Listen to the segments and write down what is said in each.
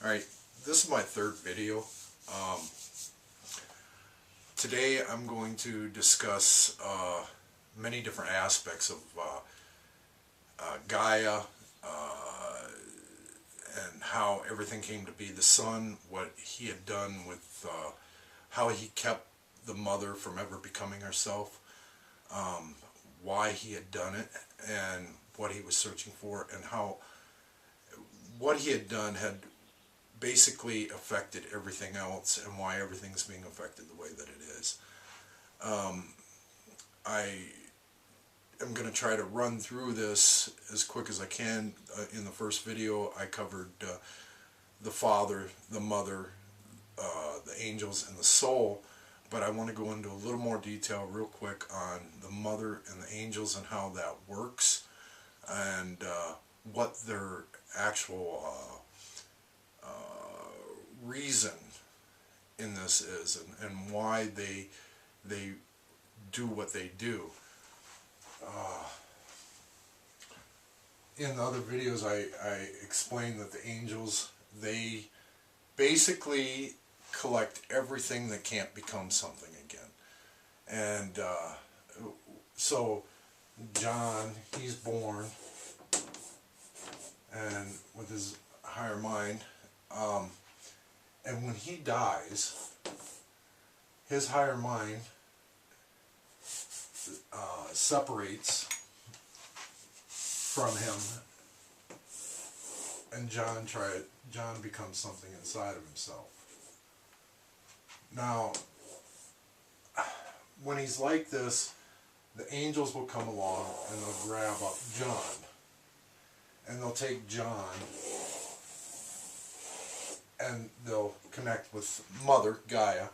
Alright, this is my third video. Today I'm going to discuss many different aspects of Gaia and how everything came to be. The sun, what he had done with how he kept the mother from ever becoming herself, why he had done it, and what he was searching for, and how what he had done had basically affected everything else, and why everything's being affected the way that it is. I am going to try to run through this as quick as I can. In the first video I covered the Father, the Mother, the angels, and the soul, but I want to go into a little more detail real quick on the Mother and the angels and how that works, and what their actual reason in this is, and why they do what they do. In the other videos I explained that the angels, they basically collect everything that can't become something again. And so John, he's born, and with his higher mind, and when he dies, his higher mind separates from him, and John becomes something inside of himself. Now, when he's like this, the angels will come along and they'll grab up John, and they'll take John and they'll connect with Mother, Gaia,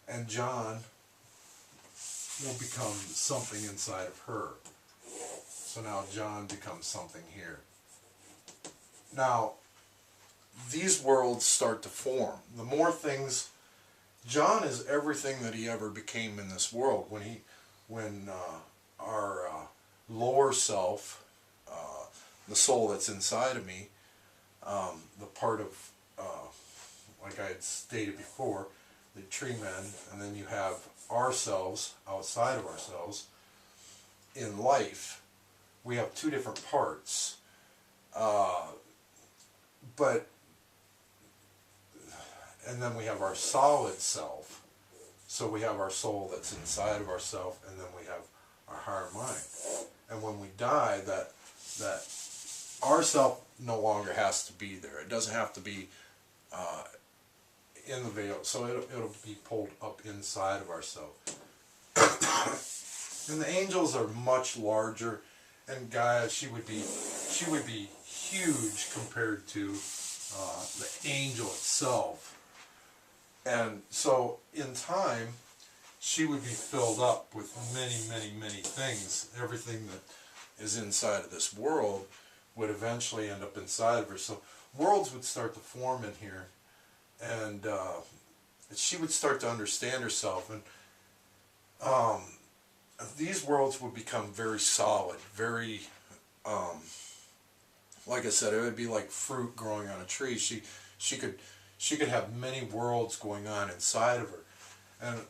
and John will become something inside of her. So now John becomes something here. Now, these worlds start to form. The more things, John is everything that he ever became in this world. When our lower self, the soul that's inside of me, the part of, like I had stated before, the tree men, and then you have ourselves outside of ourselves. In life, we have two different parts, and then we have our solid self. So we have our soul that's inside of ourself, and then we have our higher mind. And when we die, that our self no longer has to be there. It doesn't have to be in the veil, so it'll be pulled up inside of ourselves. And the angels are much larger, and Gaia, she would be huge compared to the angel itself. And so in time, she would be filled up with many things. Everything that is inside of this world would eventually end up inside of her. So worlds would start to form in here, and she would start to understand herself, and these worlds would become very solid, very, like I said, it would be like fruit growing on a tree. She could have many worlds going on inside of her, and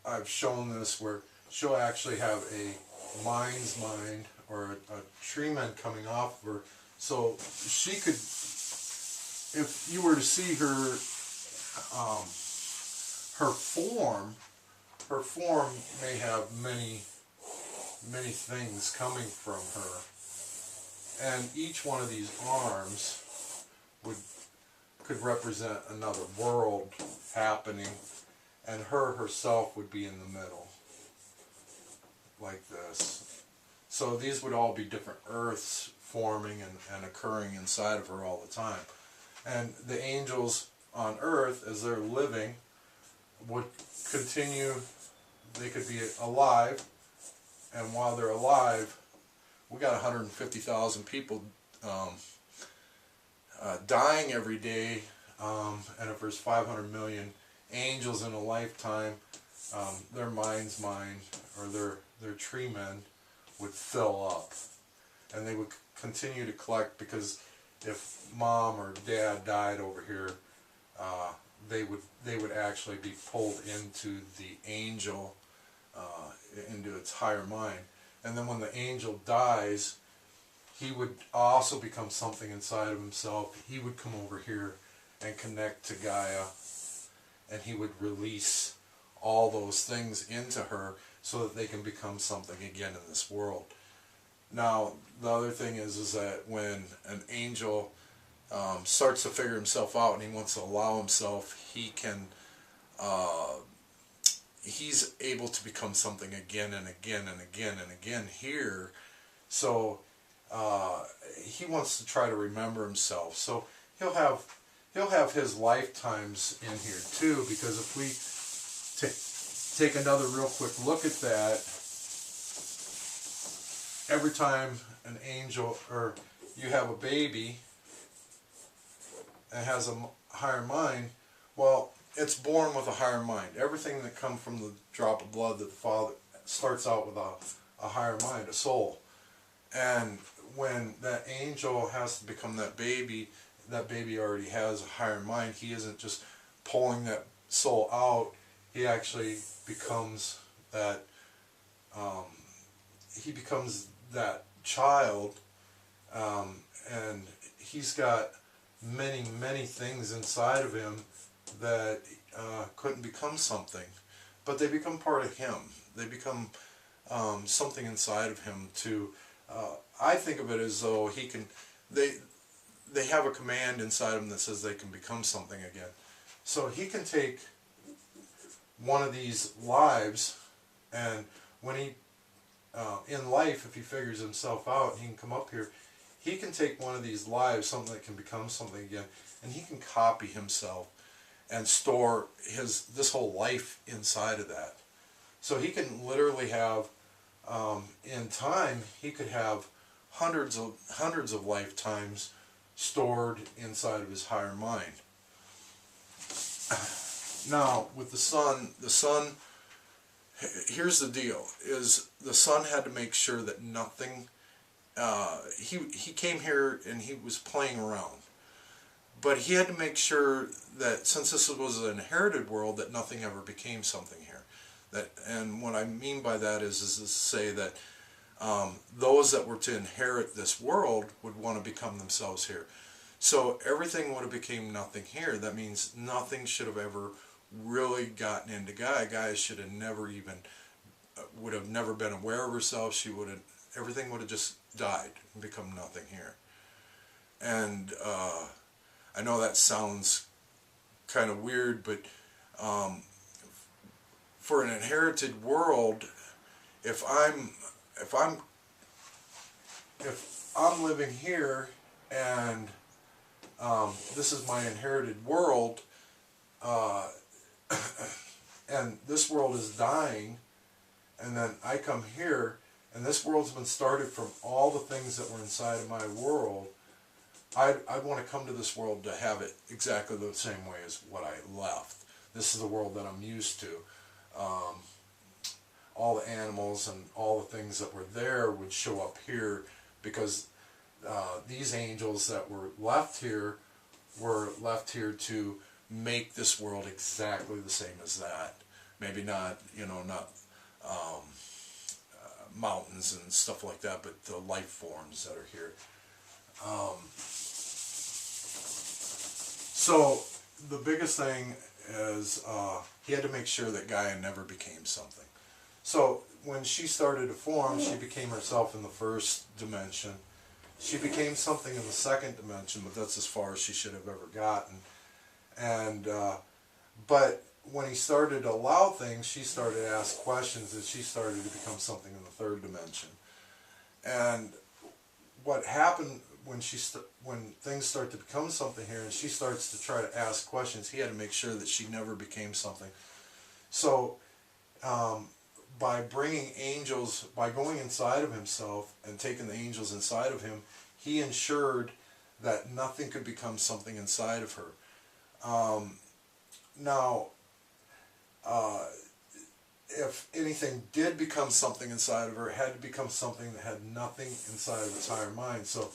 I've shown this where she'll actually have a mind's mind, or a tree man coming off of her. So she could, if you were to see her, her form may have many things coming from her, and each one of these arms could represent another world happening, and her herself would be in the middle, like this. So these would all be different earths forming and occurring inside of her all the time. And the angels on earth, as they're living, would continue, they could be alive, and while they're alive, we got 150,000 people dying every day, and if there's 500 million angels in a lifetime, their mind's mind, or their tree men, would fill up, and they would continue to collect, because if mom or dad died over here, they would actually be pulled into the angel, into its higher mind. And then when the angel dies, he would also become something inside of himself. He would come over here and connect to Gaia, and he would release all those things into her so that they can become something again in this world. Now, the other thing is that when an angel starts to figure himself out and he wants to allow himself, he's able to become something again and again and again and again here. So he wants to try to remember himself. So he'll have his lifetimes in here too, because if we take another real quick look at that, every time an angel, or you have a baby that has a higher mind, well, it's born with a higher mind. Everything that comes from the drop of blood that the Father starts out with a higher mind, a soul. And when that angel has to become that baby already has a higher mind. He isn't just pulling that soul out. He actually becomes that, child, and he's got many, many things inside of him that couldn't become something, but they become part of him. They become something inside of him to, I think of it as though they have a command inside of them that says they can become something again. So he can take one of these lives, and when he, in life, if he figures himself out and he can come up here, he can take one of these lives, something that can become something again, and he can copy himself and store this whole life inside of that. So he can literally have, in time, he could have hundreds of lifetimes stored inside of his higher mind. Now, with the sun, here's the deal, is the sun had to make sure that nothing, he came here and he was playing around. But he had to make sure that, since this was an inherited world, that nothing ever became something here. And what I mean by that is to say that those that were to inherit this world would want to become themselves here. So everything would have became nothing here. That means nothing should have ever really gotten into Gaia. Gaia should have never even, would have never been aware of herself. Everything would have just died and become nothing here. And I know that sounds kind of weird, but for an inherited world, if I'm living here and this is my inherited world, and this world is dying, and then I come here, and this world's been started from all the things that were inside of my world, I'd want to come to this world to have it exactly the same way as what I left. This is the world that I'm used to. All the animals and all the things that were there would show up here, because these angels that were left here to make this world exactly the same as that. Maybe not, mountains and stuff like that, but the life forms that are here. So the biggest thing is he had to make sure that Gaia never became something. So when she started to form, she became herself in the first dimension. She became something in the second dimension, but that's as far as she should have ever gotten. And but when he started to allow things, she started to ask questions, and she started to become something in the third dimension. And what happened when things start to become something here, and she starts to try to ask questions, he had to make sure that she never became something. So by bringing angels, by going inside of himself and taking the angels inside of him, he ensured that nothing could become something inside of her. Now, if anything did become something inside of her, it had to become something that had nothing inside of its higher mind. So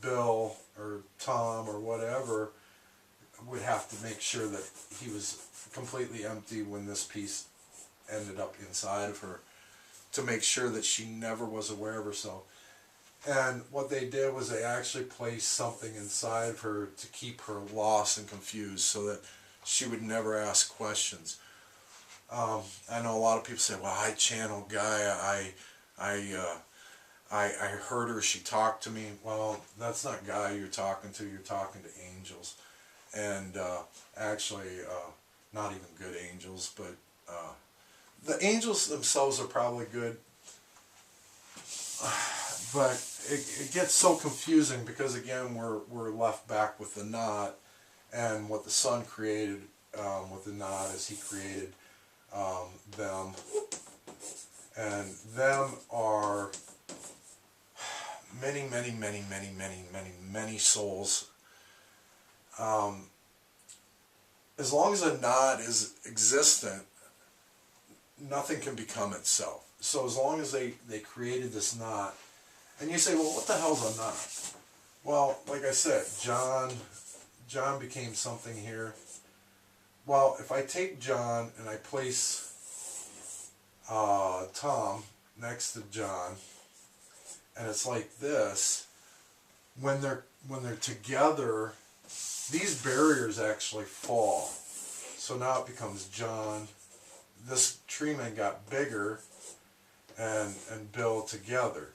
Bill or Tom or whatever would have to make sure that he was completely empty when this piece ended up inside of her, to make sure that she never was aware of herself. And what they did was they actually placed something inside of her to keep her lost and confused, so that she would never ask questions. I know a lot of people say, well, I channeled Gaia, I heard her, she talked to me. Well, that's not Gaia you're talking to angels. And actually, not even good angels, but the angels themselves are probably good. But it gets so confusing because, again, we're left back with the knot, and what the Son created with the knot is he created them, and them are many, many, many, many, many, many, many souls. As long as a knot is existent, nothing can become itself. So as long as they created this knot, and you say, well, what the hell's a knot? Well, like I said, John became something here. Well, if I take John and I place Tom next to John, and it's like this, when they're together, these barriers actually fall. So now it becomes John. This tree man got bigger, and Bill together.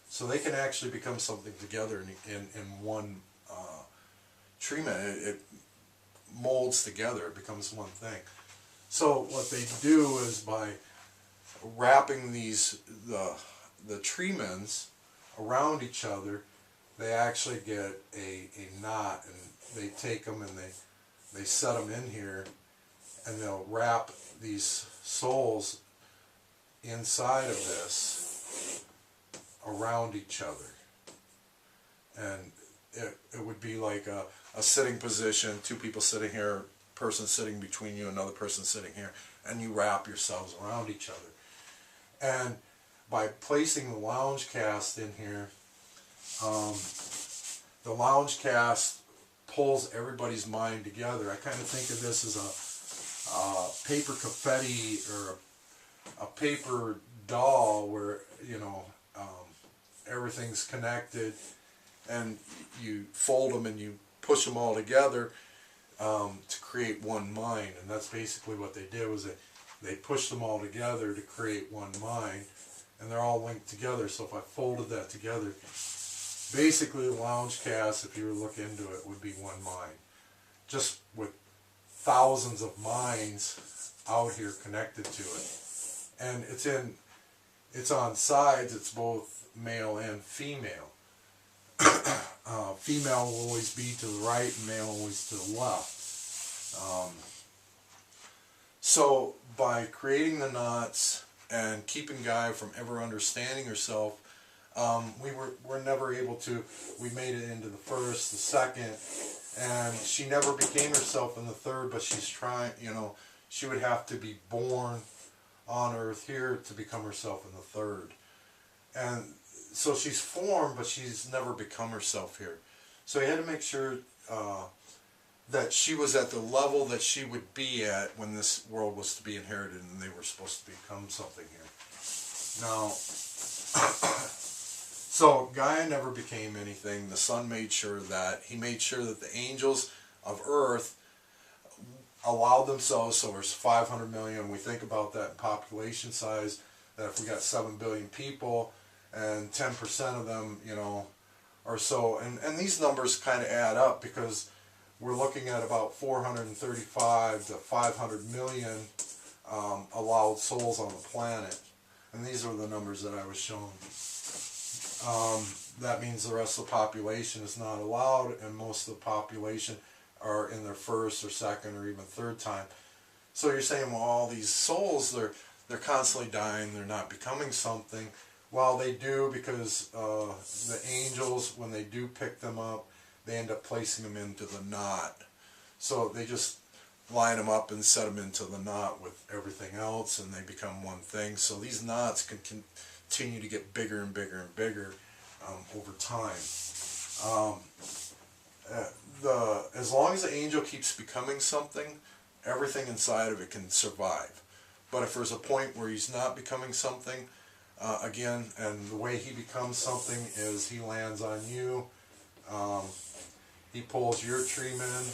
So they can actually become something together in one tree man. It molds together. It becomes one thing. So what they do is by wrapping the tree men around each other, they actually get a knot, and they take them and they set them in here, and they'll wrap these souls inside of this around each other. And it would be like a sitting position, two people sitting here, person sitting between you, another person sitting here, and you wrap yourselves around each other. And by placing the lounge cast in here, the lounge cast pulls everybody's mind together. I kind of think of this as a paper confetti or a paper doll where, you know, everything's connected, and you fold them and you push them all together to create one mind. And that's basically what they did, was they pushed them all together to create one mind, and they're all linked together. So if I folded that together, basically the lounge cast, if you were to look into it, would be one mind, just with thousands of minds out here connected to it. And it's on sides. It's both male and female. Female will always be to the right, and male always to the left. So by creating the knots and keeping Gaia from ever understanding herself, we're never able to. We made it into the first, the second, and she never became herself in the third. But she's trying. You know, she would have to be born on Earth here to become herself in the third. And so she's formed, but she's never become herself here. So he had to make sure that she was at the level that she would be at when this world was to be inherited, and they were supposed to become something here. Now, so Gaia never became anything. The Son made sure that. He made sure that the angels of Earth allowed themselves, so there's 500 million. We think about that in population size, that if we got 7 billion people, and 10% of them, you know, or so, and these numbers kind of add up, because we're looking at about 435 to 500 million allowed souls on the planet, and these are the numbers that I was shown. That means the rest of the population is not allowed, and most of the population are in their first or second or even third time. So you're saying, well, all these souls, they're constantly dying, they're not becoming something. Well, they do, because the angels, when they do pick them up, they end up placing them into the knot. So they just line them up and set them into the knot with everything else, and they become one thing. So these knots can continue to get bigger and bigger and bigger over time. Um, as long as the angel keeps becoming something, everything inside of it can survive. But if there's a point where he's not becoming something, again, and the way he becomes something is he lands on you. He pulls your tree men.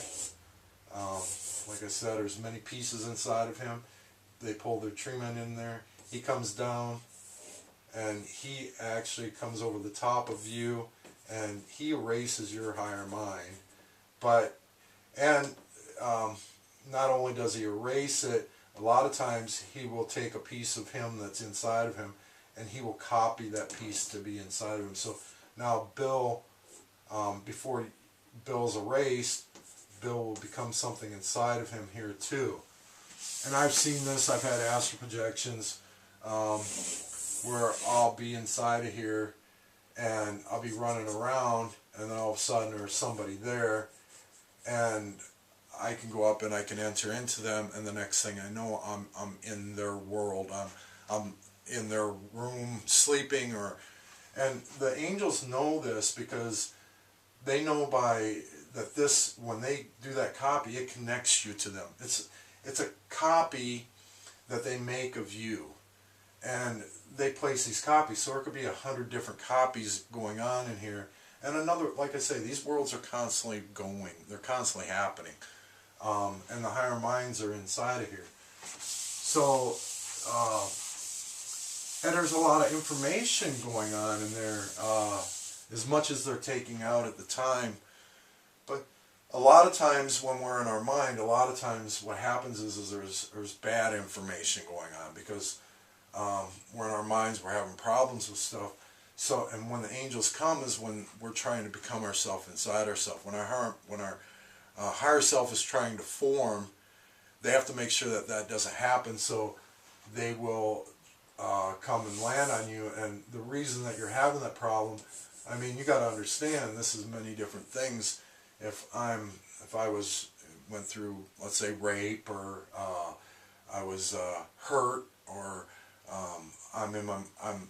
Like I said, there's many pieces inside of him. They pull their tree men in there. He comes down, and he actually comes over the top of you, and he erases your higher mind. Not only does he erase it, a lot of times he will take a piece of him that's inside of him, and he will copy that piece to be inside of him. So now Bill, before Bill's erased, Bill will become something inside of him here too. And I've seen this, I've had astral projections where I'll be inside of here and I'll be running around, and then all of a sudden there's somebody there, and I can go up and I can enter into them, and the next thing I know, I'm in their world. I'm in their room sleeping, and the angels know this because they know that this, when they do that copy, it connects you to them. It's a copy that they make of you, and they place these copies. So there could be 100 different copies going on in here, and another, like I say, these worlds are constantly going. They're constantly happening. And the higher minds are inside of here. So, and there's a lot of information going on in there, as much as they're taking out at the time. But a lot of times when we're in our mind, a lot of times what happens is there's bad information going on, because we're in our minds, we're having problems with stuff. So, and when the angels come is when we're trying to become ourselves inside ourselves. When our higher self is trying to form, they have to make sure that that doesn't happen, so they will come and land on you. And the reason that you're having that problem, I mean, you got to understand, this is many different things. If I went through, let's say, rape, or I was hurt, or I'm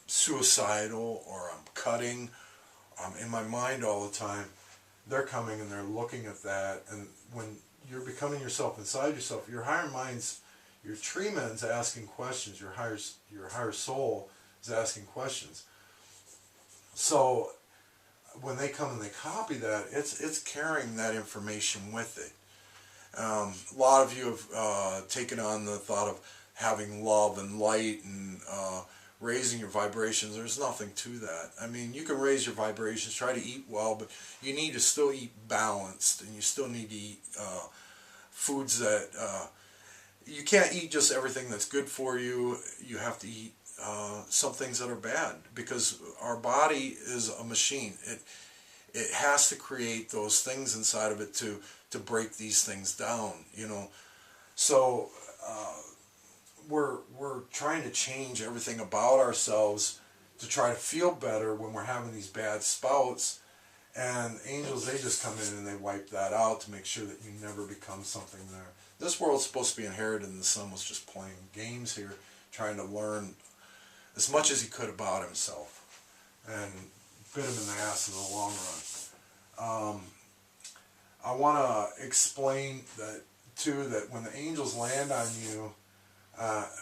suicidal, or I'm cutting, I'm in my mind all the time, they're coming and they're looking at that. And when you're becoming yourself inside yourself, your higher mind's, your tree man's asking questions, your higher soul is asking questions. So when they come and they copy that, it's carrying that information with it. A lot of you have taken on the thought of having love and light and raising your vibrations. There's nothing to that. I mean, you can raise your vibrations, try to eat well, but you need to still eat balanced, and you still need to eat foods that you can't eat just everything that's good for you. You have to eat some things that are bad, because our body is a machine. It has to create those things inside of it to break these things down, you know. So we're trying to change everything about ourselves to try to feel better when we're having these bad spouts. And angels, they just come in and they wipe that out to make sure that you never become something there. This world's supposed to be inherited, and the son was just playing games here, trying to learn as much as he could about himself, and bit him in the ass in the long run. I want to explain that too, that when the angels land on you,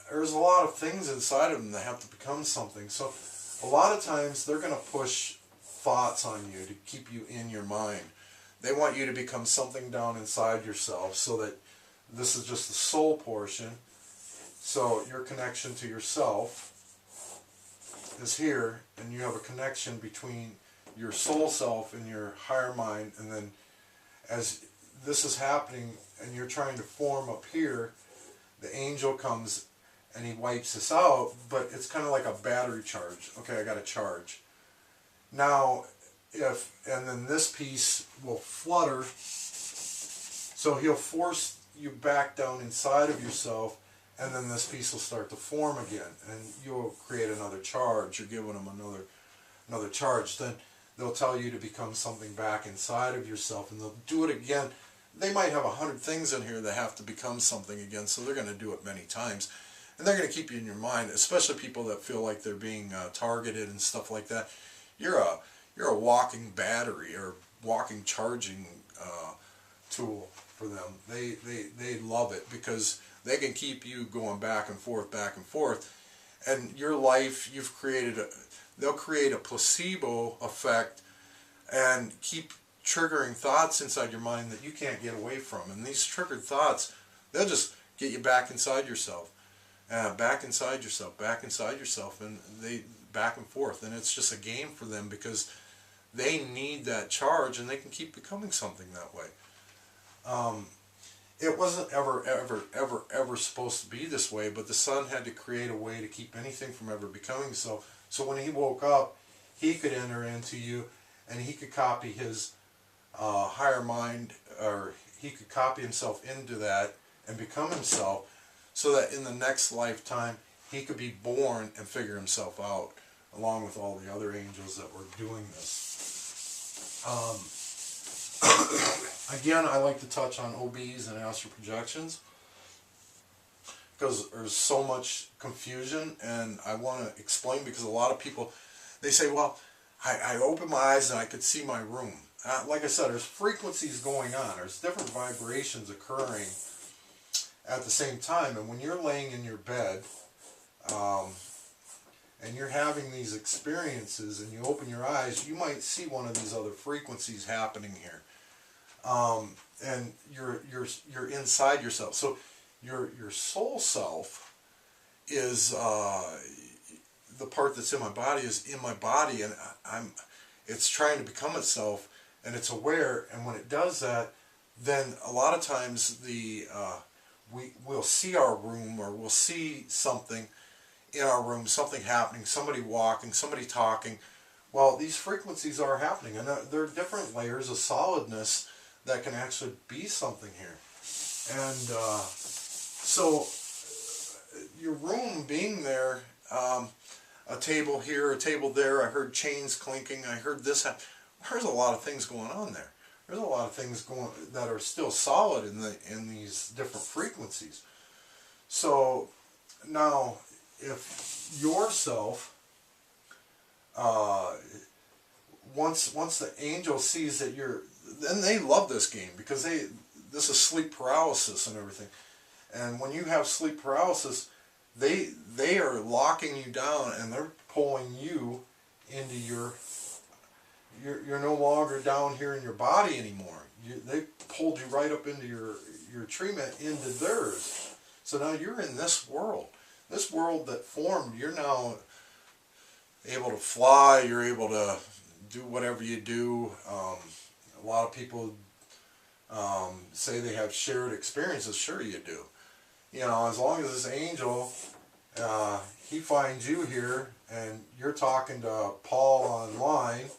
there's a lot of things inside of them that have to become something. So a lot of times they're going to push thoughts on you to keep you in your mind. They want you to become something down inside yourself, so that this is just the soul portion. So your connection to yourself is here, and you have a connection between your soul self and your higher mind. And then as this is happening and you're trying to form up here, the angel comes and he wipes this out, but it's kind of like a battery charge. Okay, I got a charge. Now, and then this piece will flutter, so he'll force you back down inside of yourself, and then this piece will start to form again, and you'll create another charge. You're giving them another charge. Then they'll tell you to become something back inside of yourself, and they'll do it again. They might have 100 things in here that have to become something again, so they're going to do it many times. And they're going to keep you in your mind, especially people that feel like they're being targeted and stuff like that. You're you're a walking battery or walking charging tool for them. They love it because they can keep you going back and forth, and your life they'll create a placebo effect and keep triggering thoughts inside your mind that you can't get away from. And these triggered thoughts, they'll just get you back inside yourself, back inside yourself, and they back and forth. And it's just a game for them because they need that charge, and they can keep becoming something that way. It wasn't ever supposed to be this way, but the sun had to create a way to keep anything from ever becoming so. So when he woke up, he could enter into you, and he could copy his higher mind, or he could copy himself into that and become himself, so that in the next lifetime he could be born and figure himself out, along with all the other angels that were doing this. Again, I like to touch on OBs and astral projections because there's so much confusion, and I want to explain, because a lot of people, they say, well, I opened my eyes and I could see my room. Like I said, there's frequencies going on. There's different vibrations occurring at the same time. And when you're laying in your bed and you're having these experiences and you open your eyes, you might see one of these other frequencies happening here. And you're inside yourself. So your soul self is the part that's in my body is in my body, and it's trying to become itself, and it's aware. And when it does that, then a lot of times we'll see our room, or we'll see something in our room, something happening, somebody walking, somebody talking. Well, these frequencies are happening, and there are different layers of solidness that can actually be something here. And so your room being there, a table here, a table there, I heard chains clinking, I heard this happen. There's a lot of things going on there. There's a lot of things going that are still solid in these different frequencies. So now, if yourself, once the angel sees that you're, then they love this game, because this is sleep paralysis and everything. And when you have sleep paralysis, they are locking you down, and they're pulling you into you're no longer down here in your body anymore. They pulled you right up into your treatment, into theirs. So now you're in this world that formed. You're now able to fly. You're able to do whatever you do. A lot of people say they have shared experiences. Sure you do. You know, as long as this angel, he finds you here, and you're talking to Paul online,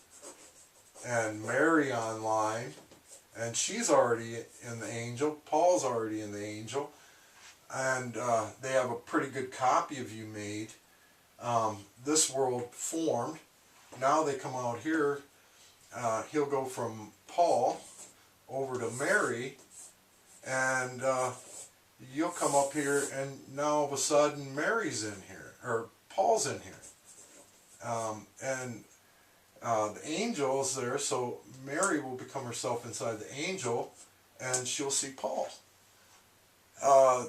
and Mary online, and she's already in the angel, Paul's already in the angel, and they have a pretty good copy of you made. This world formed. Now they come out here. He'll go from Paul over to Mary, and you'll come up here, and now all of a sudden Mary's in here, or Paul's in here. And the angel is there, so Mary will become herself inside the angel, and she'll see Paul.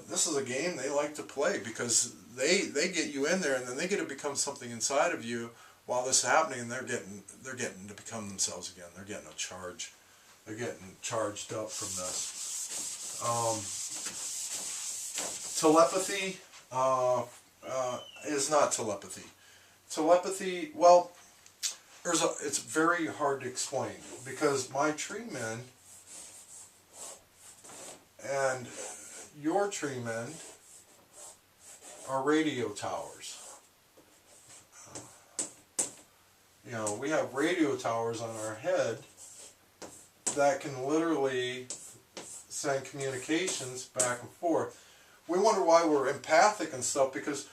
This is a game they like to play, because they get you in there, and then they get to become something inside of you while this is happening, and they're getting to become themselves again. They're getting a charge. They're getting charged up from this. Telepathy is not telepathy. Telepathy, well, it's very hard to explain, because my tree men and your tree men are radio towers. You know, we have radio towers on our head that can literally send communications back and forth. We wonder why we're empathic and stuff, because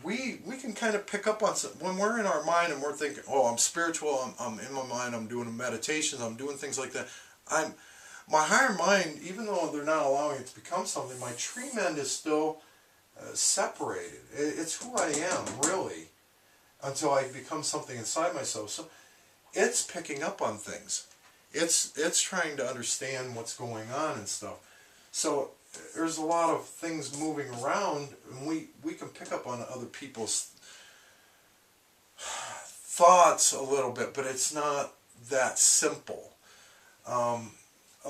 we can kind of pick up on something. When we're in our mind and we're thinking, oh, I'm spiritual, I'm in my mind, I'm doing meditations, I'm doing things like that. My higher mind, even though they're not allowing it to become something, my tree mind is still separated. It's who I am, really, until I become something inside myself. So it's picking up on things. It's trying to understand what's going on and stuff. So there's a lot of things moving around, and we can pick up on other people's thoughts a little bit, but it's not that simple. A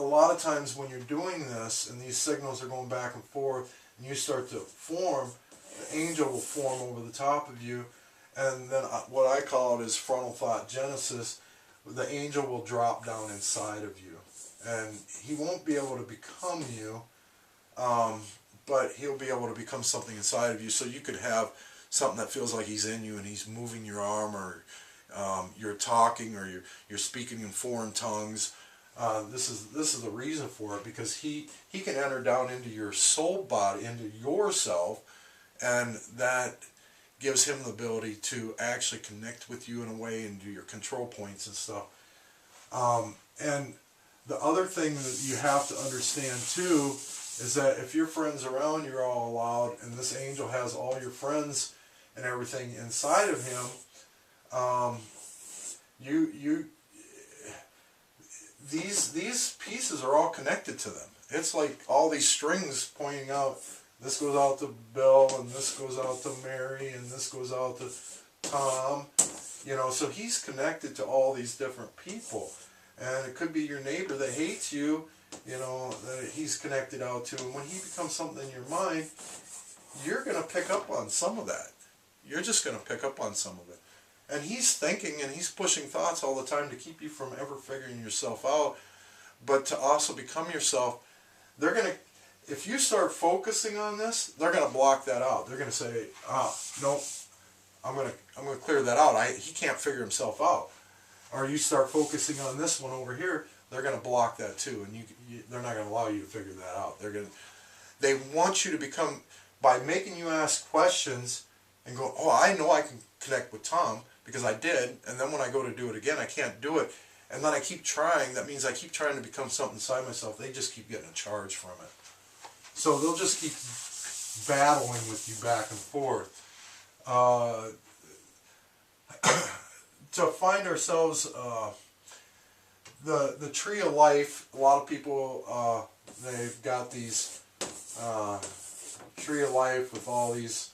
lot of times when you're doing this and these signals are going back and forth and you start to form, the angel will form over the top of you, and then what I call it is frontal thought genesis. The angel will drop down inside of you, and he won't be able to become you, but he'll be able to become something inside of you. So you could have something that feels like he's in you and he's moving your arm, or you're talking, or you're speaking in foreign tongues. This is the reason for it, because he can enter down into your soul body, into yourself, and that gives him the ability to actually connect with you in a way and do your control points and stuff. And the other thing that you have to understand too is that if your friends around, you're all allowed, and this angel has all your friends and everything inside of him, these pieces are all connected to them. It's like all these strings pointing out. This goes out to Bill, and this goes out to Mary, and this goes out to Tom. You know, so he's connected to all these different people. And it could be your neighbor that hates you, you know, that he's connected out to. And when he becomes something in your mind, you're going to pick up on some of that. You're just going to pick up on some of it. And he's thinking and he's pushing thoughts all the time to keep you from ever figuring yourself out, but to also become yourself. They're going to, if you start focusing on this, they're going to block that out. They're going to say, nope, I'm going to clear that out. He can't figure himself out. Or you start focusing on this one over here, they're going to block that too, and they're not going to allow you to figure that out. They want you to become, by making you ask questions and go, oh, I know I can connect with Tom because I did, and then when I go to do it again, I can't do it. And then I keep trying. That means I keep trying to become something inside myself. They just keep getting a charge from it. So they'll just keep battling with you back and forth. To find ourselves, the tree of life, a lot of people, they've got these tree of life with all these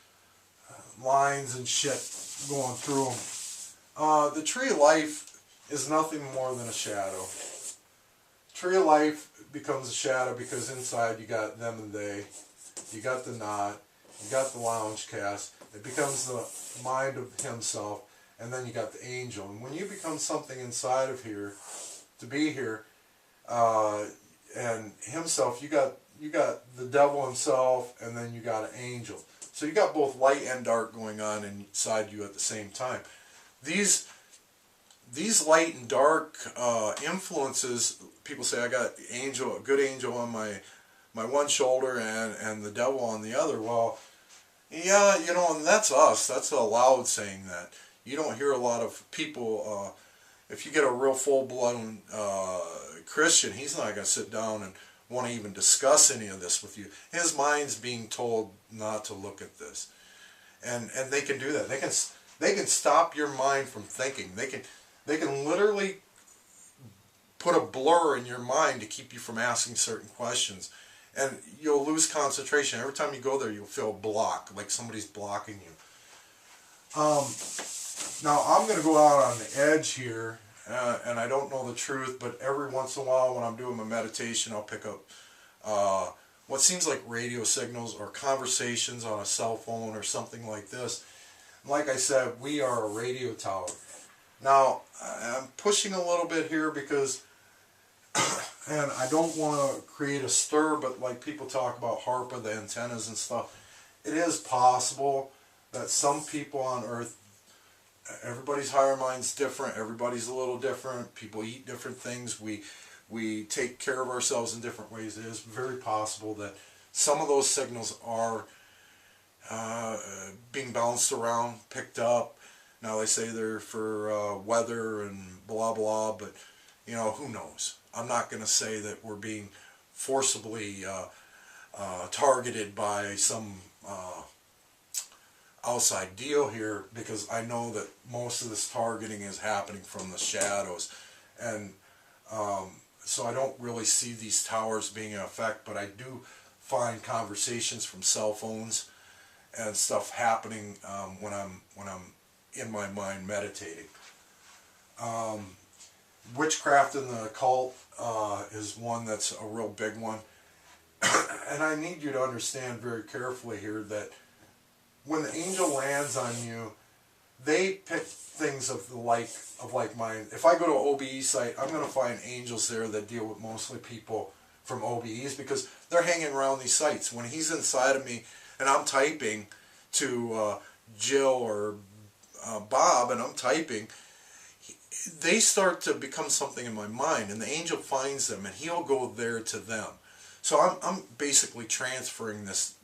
lines and shit going through them. The tree of life is nothing more than a shadow. Tree of life becomes a shadow because inside you got them and they, you got the knot, you got the lounge cast. It becomes the mind of himself, and then you got the angel. And when you become something inside of here, to be here, and himself, you got the devil himself, and then you got an angel. So you got both light and dark going on inside you at the same time. These light and dark influences, people say I got a good angel on my one shoulder and the devil on the other. Well, yeah, you know, and that's us. That's a loud saying that. You don't hear a lot of people, if you get a real full-blown Christian, he's not going to sit down and want to even discuss any of this with you. His mind's being told not to look at this. And they can do that. They can stop your mind from thinking. They can literally put a blur in your mind to keep you from asking certain questions. And you'll lose concentration. Every time you go there, you'll feel a block, like somebody's blocking you. Now, I'm going to go out on the edge here, and I don't know the truth, but every once in a while when I'm doing my meditation, I'll pick up what seems like radio signals or conversations on a cell phone or something like this. Like I said, we are a radio tower. Now, I'm pushing a little bit here because, and I don't want to create a stir, but like people talk about HARPA, the antennas and stuff, it is possible that some people on Earth, everybody's higher mind's different, everybody's a little different, people eat different things, we take care of ourselves in different ways. It is very possible that some of those signals are being bounced around, picked up. Now they say they're for weather and blah blah, but you know, who knows? I'm not going to say that we're being forcibly targeted by some outside deal here, because I know that most of this targeting is happening from the shadows, and so I don't really see these towers being in effect, but I do find conversations from cell phones and stuff happening when I'm in my mind meditating. Witchcraft in the occult is one that's a real big one. And I need you to understand very carefully here that when the angel lands on you, they pick things of like mind. If I go to an OBE site, I'm going to find angels there that deal with mostly people from OBEs, because they're hanging around these sites. When he's inside of me and I'm typing to Jill or Bob, and I'm typing, they start to become something in my mind, and the angel finds them and he'll go there to them. So I'm basically transferring this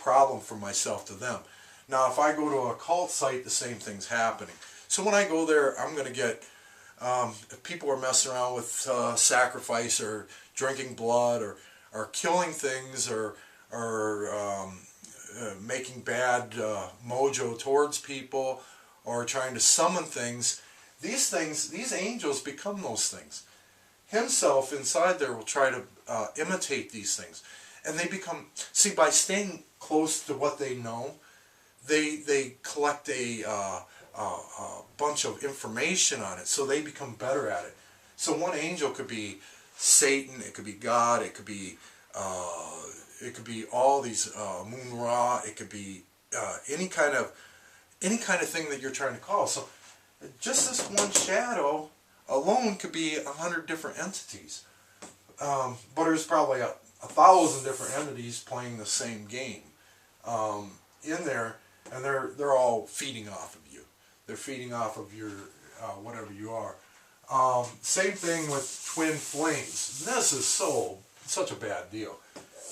problem from myself to them. Now if I go to a occult site, the same thing's happening. So when I go there, I'm going to get, if people are messing around with sacrifice or drinking blood or killing things or making bad mojo towards people or trying to summon things, these angels become those things. Himself inside there will try to imitate these things. And they become, see, by staying close to what they know, they collect a bunch of information on it, so they become better at it. So one angel could be Satan, it could be God, it could be all these Moon Ra, it could be any kind of thing that you're trying to call. So just this one shadow alone could be 100 different entities. But there's probably 1,000 different entities playing the same game in there, and they're all feeding off of you. They're feeding off of your whatever you are. Same thing with twin flames. This is such a bad deal,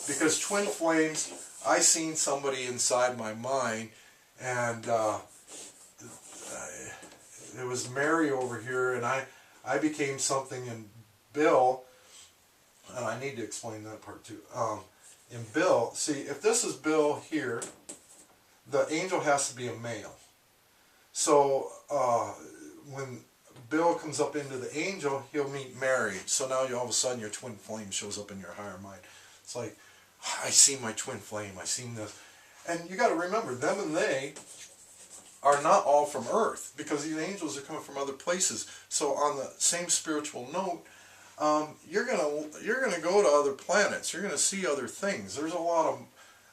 because twin flames, I seen somebody inside my mind, and it was Mary over here, and I became something in Bill, and I need to explain that part too. In Bill, see, if this is Bill here, the angel has to be a male. So when Bill comes up into the angel, he'll meet Mary. So now all of a sudden your twin flame shows up in your higher mind. It's like, I see my twin flame, I seen this. And you got to remember, them and they are not all from Earth, because these angels are coming from other places. So on the same spiritual note, you're gonna go to other planets. You're gonna see other things. There's a lot of,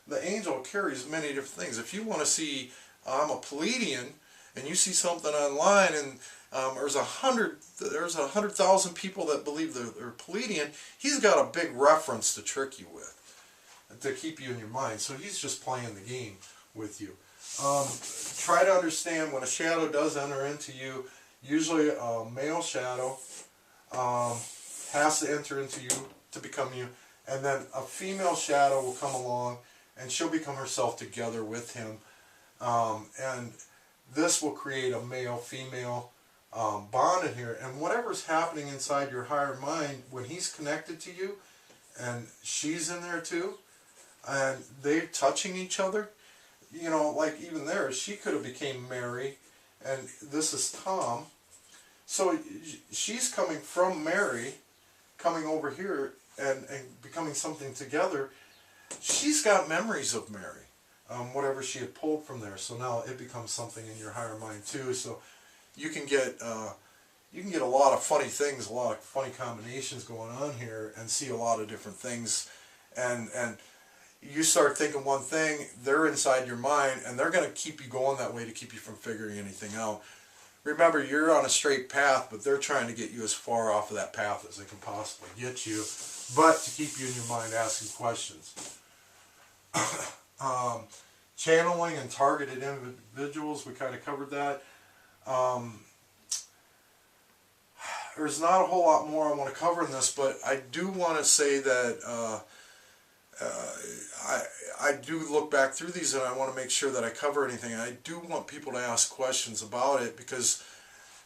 the angel carries many different things. If you want to see, I'm a Pleiadian, and you see something online, and there's 100,000 people that believe they're Pleiadian, he's got a big reference to trick you with, to keep you in your mind. So he's just playing the game with you. Try to understand when a shadow does enter into you, usually a male shadow has to enter into you to become you, and then a female shadow will come along and she'll become herself together with him, and this will create a male-female bond in here. And whatever's happening inside your higher mind, when he's connected to you and she's in there too, and they're touching each other, you know, like even there, she could have became Mary, and this is Tom. So she's coming from Mary, coming over here and becoming something together. She's got memories of Mary, whatever she had pulled from there. So now it becomes something in your higher mind too. So you can get a lot of funny things, a lot of funny combinations going on here, and see a lot of different things. And you start thinking one thing, they're inside your mind, and they're going to keep you going that way to keep you from figuring anything out. Remember, you're on a straight path, but they're trying to get you as far off of that path as they can possibly get you, but to keep you in your mind asking questions. Channeling and targeted individuals, we kind of covered that. There's not a whole lot more I want to cover in this, but I do want to say that I do look back through these, and I want to make sure that I cover anything. I do want people to ask questions about it, because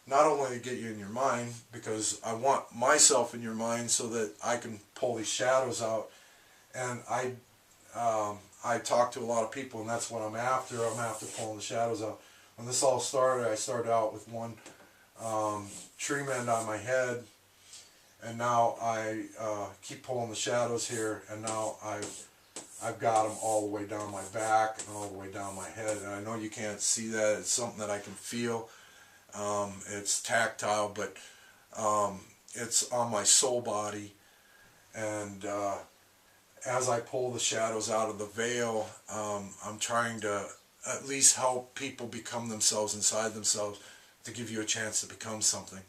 not only to get you in your mind, because I want myself in your mind so that I can pull these shadows out, and I I talk to a lot of people, and that's what I'm after. I'm after pulling the shadows out. When this all started, I started out with one tree mend on my head, and now I keep pulling the shadows here, and now I've got them all the way down my back and all the way down my head. And I know you can't see that. It's something that I can feel. It's tactile, but it's on my soul body. And as I pull the shadows out of the veil, I'm trying to at least help people become themselves inside themselves, to give you a chance to become something.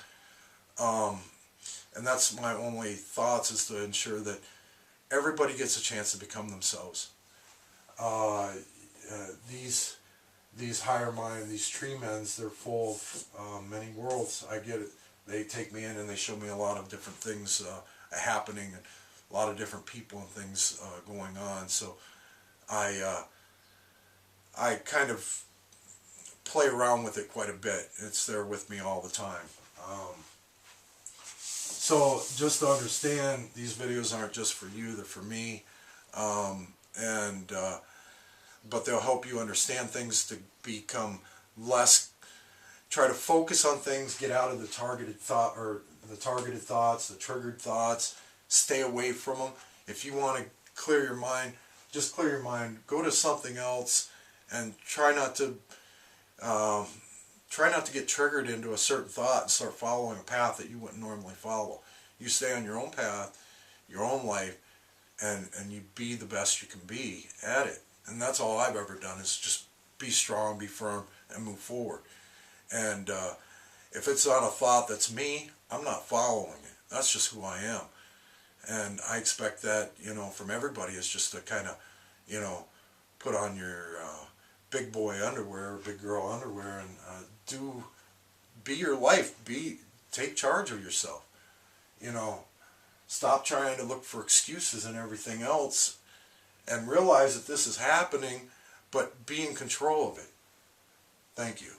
And that's my only thoughts, is to ensure that everybody gets a chance to become themselves. These higher mind, these tree mens, they're full of many worlds. I get it. They take me in and they show me a lot of different things happening, and a lot of different people and things going on. So I kind of play around with it quite a bit. It's there with me all the time. So just to understand, these videos aren't just for you, they're for me. But they'll help you understand things, to become less, try to focus on things, get out of the targeted thought, or the targeted thoughts, the triggered thoughts, stay away from them. If you want to clear your mind, just clear your mind, go to something else, and try not to get triggered into a certain thought and start following a path that you wouldn't normally follow. You stay on your own path, your own life, and you be the best you can be at it. And that's all I've ever done, is just be strong, be firm, and move forward. And if it's on a thought that's me, I'm not following it. That's just who I am. And I expect that, from everybody, is just to kind of, put on your big boy underwear, or big girl underwear, and be your life. Take charge of yourself. Stop trying to look for excuses and everything else, and realize that this is happening, but be in control of it. Thank you.